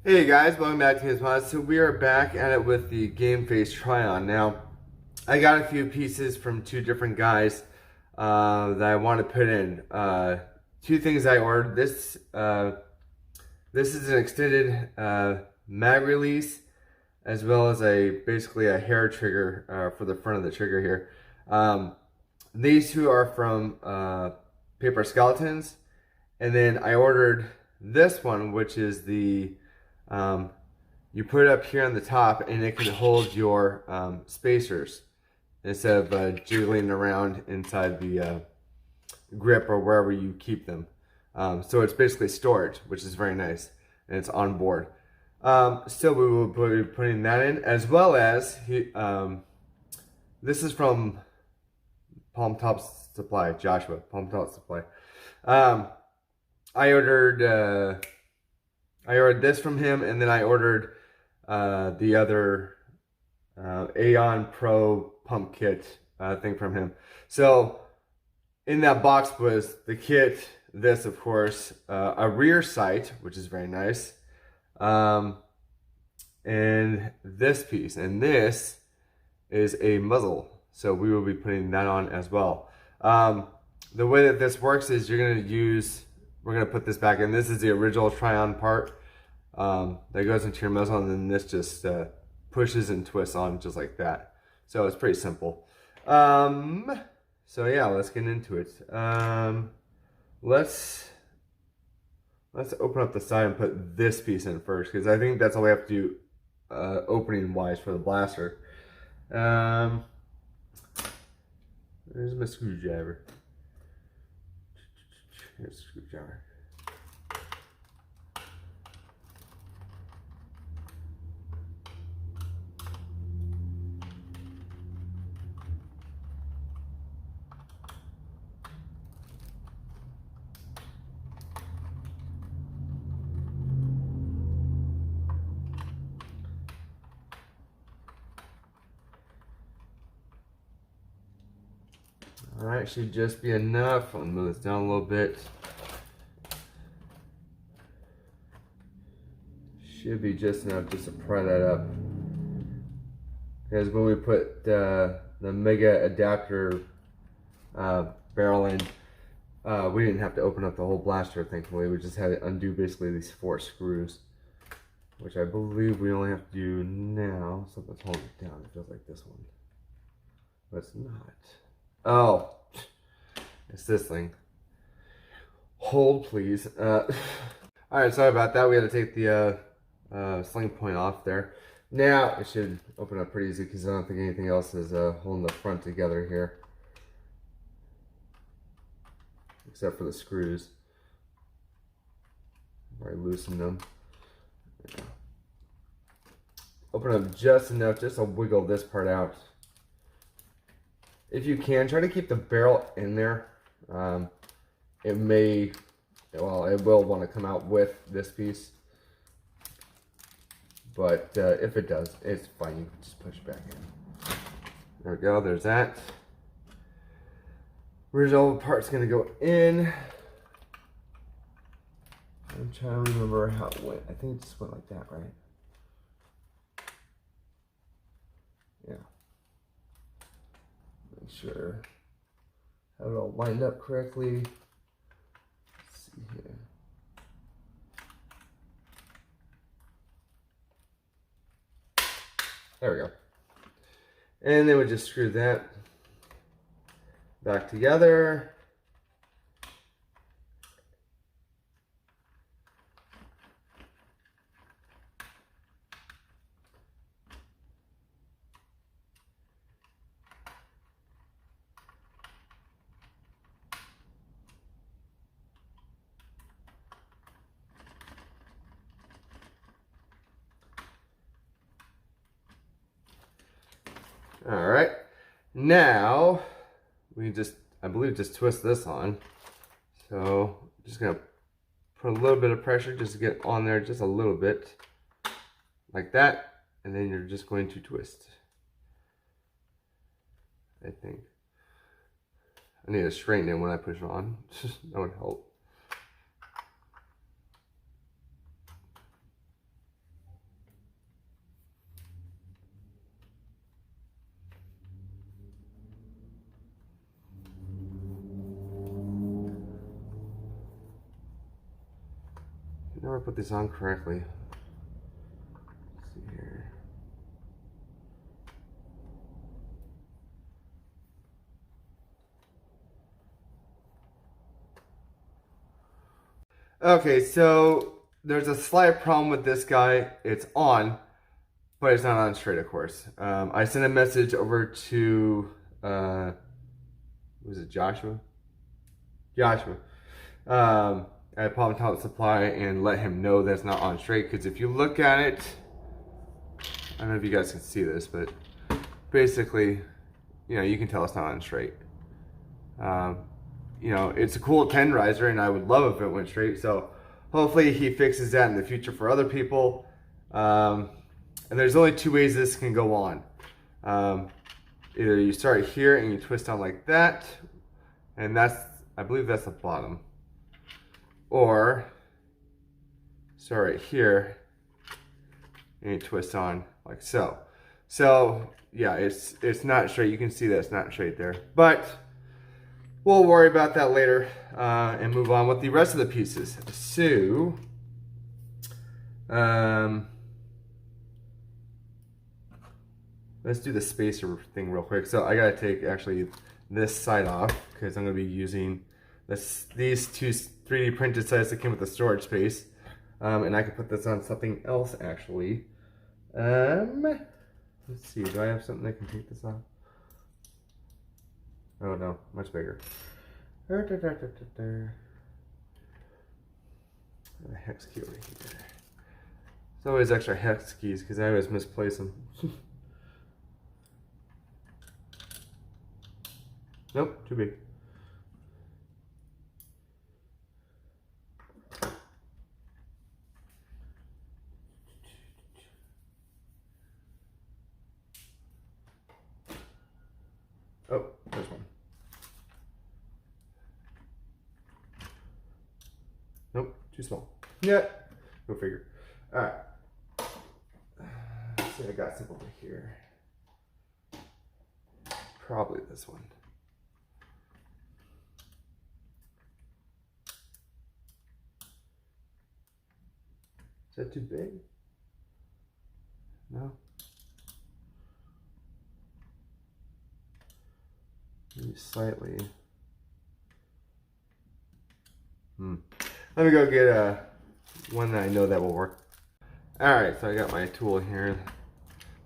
Hey guys, welcome back to his mod. So we are back at it with the Gameface Trion. Now, I got a few pieces from two different guys that I want to put in. Two things I ordered. This is an extended mag release, as well as basically a hair trigger for the front of the trigger here. These two are from Paperskeletons, and then I ordered this one, which is the you put it up here on the top and it can hold your spacers instead of jiggling around inside the grip or wherever you keep them. So it's basically storage, which is very nice, and it's on board. So we will be putting that in, as well as this is from PalmtopSupply, Joshua, PalmtopSupply. I ordered this from him, and then I ordered the other Aeon Pro pump kit thing from him. So in that box was the kit, this of course, a rear sight, which is very nice, and this piece, and this is a muzzle. So we will be putting that on as well. The way that this works is we're gonna put this back in. This is the original Trion part that goes into your muzzle, and then this just pushes and twists on just like that. So it's pretty simple. So yeah, let's get into it. Let's open up the side and put this piece in first, because I think that's all we have to do opening wise for the blaster. There's my screwdriver. Here's the screwdriver. Alright, should just be enough. I'll move this down a little bit. Should be just enough just to pry that up. Because when we put the mega adapter barrel in, we didn't have to open up the whole blaster, thankfully. We just had to undo basically these 4 screws, which I believe we only have to do now. Something's holding it down. It feels like this one, but it's not. Oh, it's this thing. Hold, please. Alright, sorry about that. We had to take the sling point off there. Now it should open up pretty easy, because I don't think anything else is holding the front together here, except for the screws. I loosened them. Yeah. Open up just enough, just to wiggle this part out. If you can, try to keep the barrel in there. It will want to come out with this piece. But if it does, it's fine. You can just push it back in. There we go, there's that. Original part's gonna go in. I'm trying to remember how it went. I think it just went like that, right? Yeah. Make sure I have it all lined up correctly. Let's see here. There we go. And then we just screw that back together. All right, now we I believe just twist this on. So I'm just gonna put a little bit of pressure just to get on there just a little bit, like that, and then you're just going to twist. I think I need to straighten it when I push it on. That would help. I put this on correctly. Let's see here. Okay, so there's a slight problem with this guy. It's on, but it's not on straight, of course. I sent a message over to, was it Joshua? Joshua. At PalmtopSupply and let him know that's not on straight, because if you look at it, I don't know if you guys can see this, but basically, you know, you can tell it's not on straight. You know, it's a cool tenderizer, and I would love if it went straight. So hopefully he fixes that in the future for other people. And there's only two ways this can go on. Either you start here and you twist on like that, and that's, I believe that's the bottom. Or start right here and you twist on like so. So yeah, it's not straight. You can see that it's not straight there, but we'll worry about that later and move on with the rest of the pieces. So let's do the spacer thing real quick. So I gotta take actually this side off because I'm gonna be using these two 3D printed sides that came with the storage space. And I can put this on something else actually. Let's see, do I have something that can take this off? Oh no, much bigger. The hex key over here. There's always extra hex keys because I always misplace them. Nope, too big. Oh, there's one. Nope, too small. Yeah, go figure. All right. Let's see, I got some over here. Probably this one. Is that too big? No. Maybe slightly. Let me go get one that I know that will work. Alright, so I got my tool here.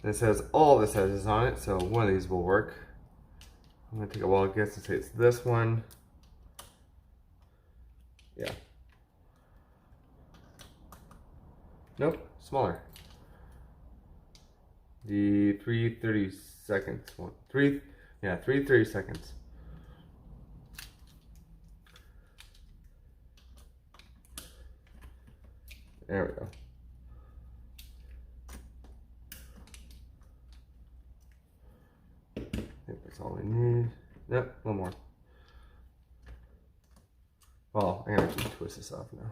This has all the sizes on it, so one of these will work. I'm going to take a wild guess and say it's this one. Yeah. Nope, smaller. The 3/32 one. 3/32. There we go. I think that's all we need. Yep, one more. Well, I'm gonna actually twist this off now.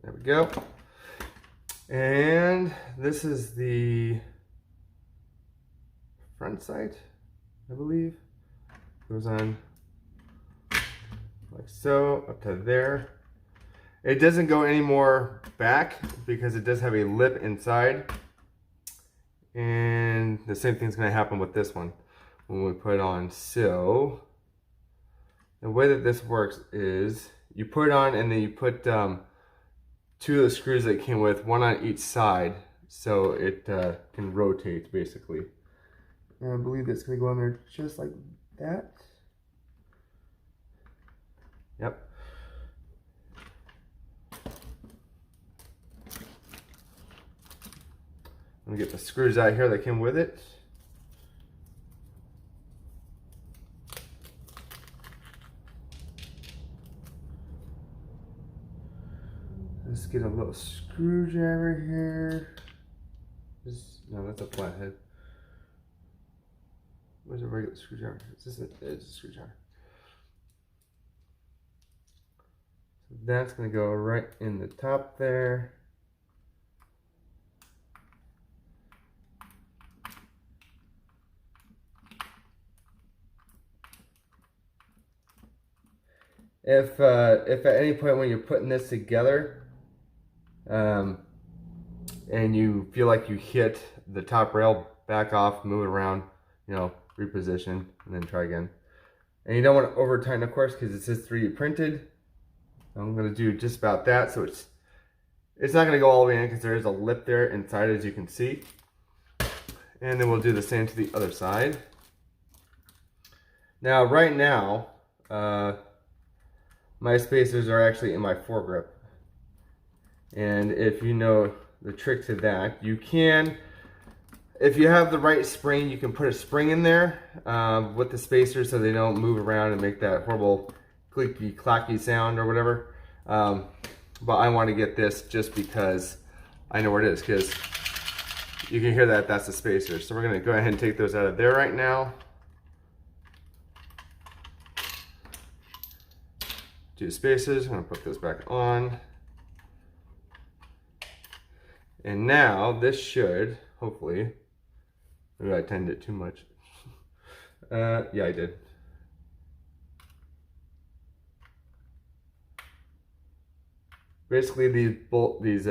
There we go. And this is the front sight, I believe. Goes on like so, up to there. It doesn't go any more back because it does have a lip inside. And the same thing's gonna happen with this one when we put it on. So the way that this works is you put it on and then you put two of the screws that it came with, one on each side, so it can rotate basically. And I believe it's gonna go on there just like that. Yep. Let me get the screws out here that came with it. Let's get a little screwdriver here. No, that's a flathead. Where's a regular screwdriver? It's a screwdriver. So that's gonna go right in the top there. if at any point when you're putting this together, and you feel like you hit the top rail, back off, move it around, you know, reposition, and then try again. And you don't want to over tighten, of course, because it says 3D printed. I'm going to do just about that, so it's not going to go all the way in because there is a lip there inside, as you can see. And then we'll do the same to the other side. Now, right now, my spacers are actually in my foregrip. And if you know the trick to that, you can, if you have the right spring, you can put a spring in there with the spacers so they don't move around and make that horrible clicky clacky sound or whatever. But I want to get this just because I know where it is, because you can hear that that's the spacer. So we're going to go ahead and take those out of there right now. Do spacers. I'm going to put those back on. And now this should, hopefully, maybe I tightened it too much. Yeah, I did. Basically, these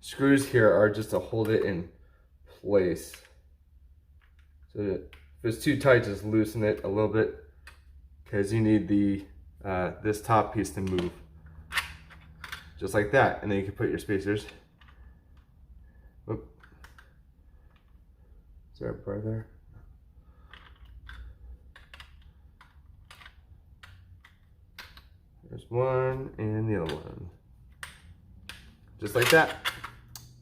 screws here are just to hold it in place. So that if it's too tight, just loosen it a little bit, because you need the this top piece to move, just like that, and then you can put your spacers. Oop. Is there a bar there? There's one and the other one. Just like that.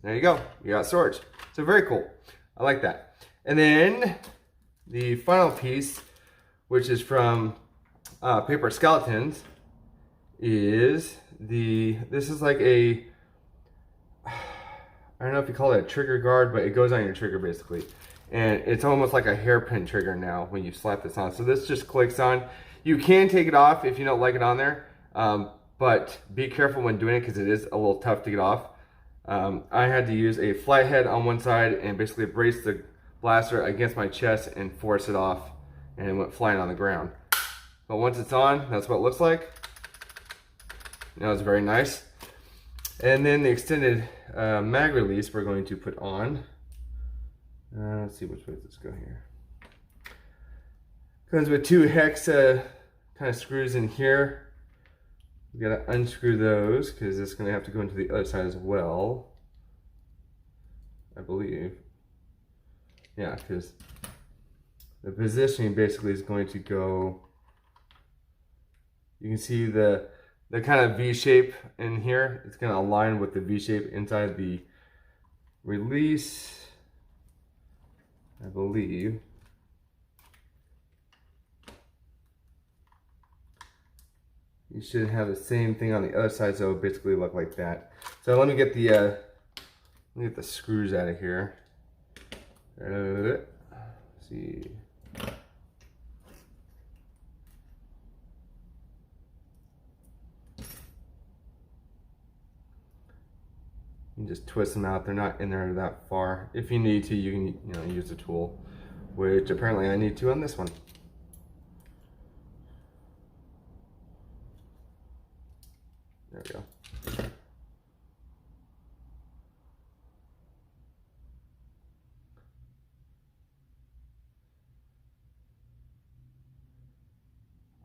There you go. You got storage. So very cool. I like that. And then the final piece, which is from Paperskeletons, is this is like a, I don't know if you call it a trigger guard, but it goes on your trigger basically. And it's almost like a hairpin trigger now when you slap this on. So this just clicks on. You can take it off if you don't like it on there. But be careful when doing it because it is a little tough to get off. I had to use a flat head on one side and basically brace the blaster against my chest and force it off, and it went flying on the ground. But once it's on, that's what it looks like. Now it's very nice. And then the extended mag release we're going to put on. Let's see, which way does this go here? Comes with two hex kind of screws in here. We gotta unscrew those because it's gonna have to go into the other side as well, I believe. Yeah, because the positioning basically is going to go. You can see the kind of V shape in here. It's gonna align with the V shape inside the release, I believe. You should have the same thing on the other side, so it'll basically look like that. So let me get the screws out of here. Let's see. You can just twist them out. They're not in there that far. If you need to, you can use a tool, which apparently I need to on this one. There we go.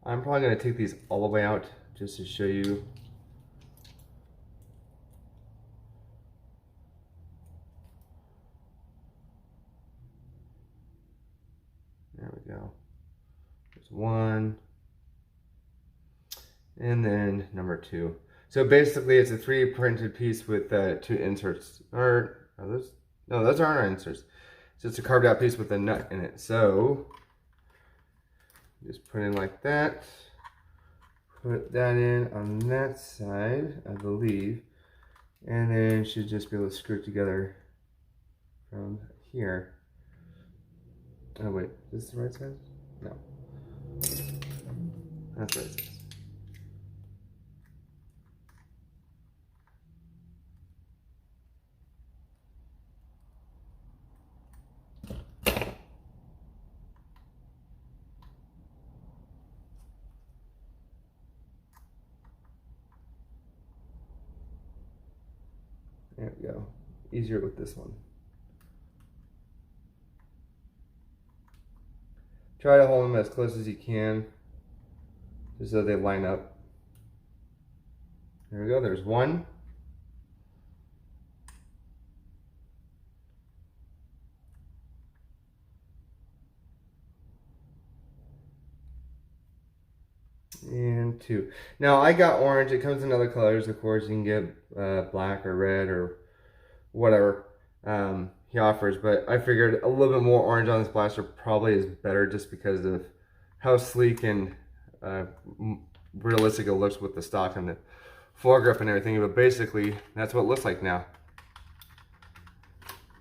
I'm probably going to take these all the way out just to show you. There we go. There's one. And then number two. So basically it's a 3D printed piece with two inserts. Or are those? No, those aren't our inserts. It's just a carved out piece with a nut in it. So just put in like that. Put that in on that side, I believe. And then you should just be able to screw it together from here. Oh wait, is this the right size? No. That's right size. There we go. Easier with this one. Try to hold them as close as you can, just so they line up. There we go, there's one. And two. Now I got orange. It comes in other colors, of course. You can get black or red or whatever he offers. But I figured a little bit more orange on this blaster probably is better, just because of how sleek and realistic it looks with the stock and the foregrip and everything. But basically, that's what it looks like now.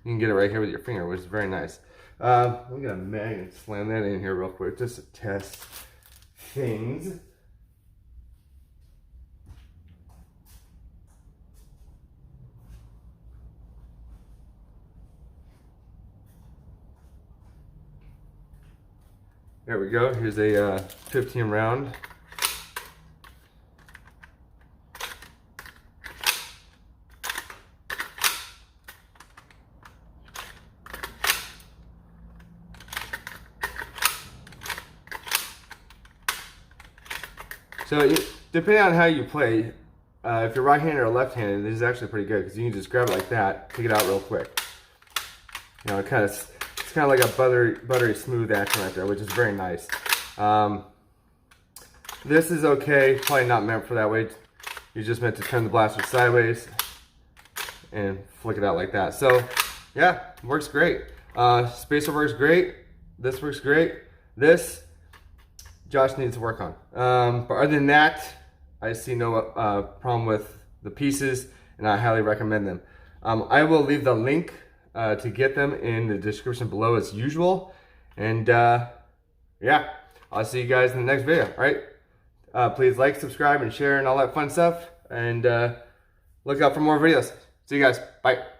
You can get it right here with your finger, which is very nice. We got a magnet. Slam that in here real quick just to test things. There we go. Here's a 15 round. So depending on how you play, if you're right-handed or left-handed, this is actually pretty good, because you can just grab it like that, take it out real quick. You know, it's kind of like a buttery smooth action right there, which is very nice. This is okay, probably not meant for that way. You're just meant to turn the blaster sideways and flick it out like that. So yeah, works great. Spacer works great. This works great. This, Josh needs to work on. But other than that, I see no problem with the pieces, and I highly recommend them. I will leave the link to get them in the description below as usual. And yeah, I'll see you guys in the next video. All right, please like, subscribe, and share, and all that fun stuff. And look out for more videos. See you guys. Bye.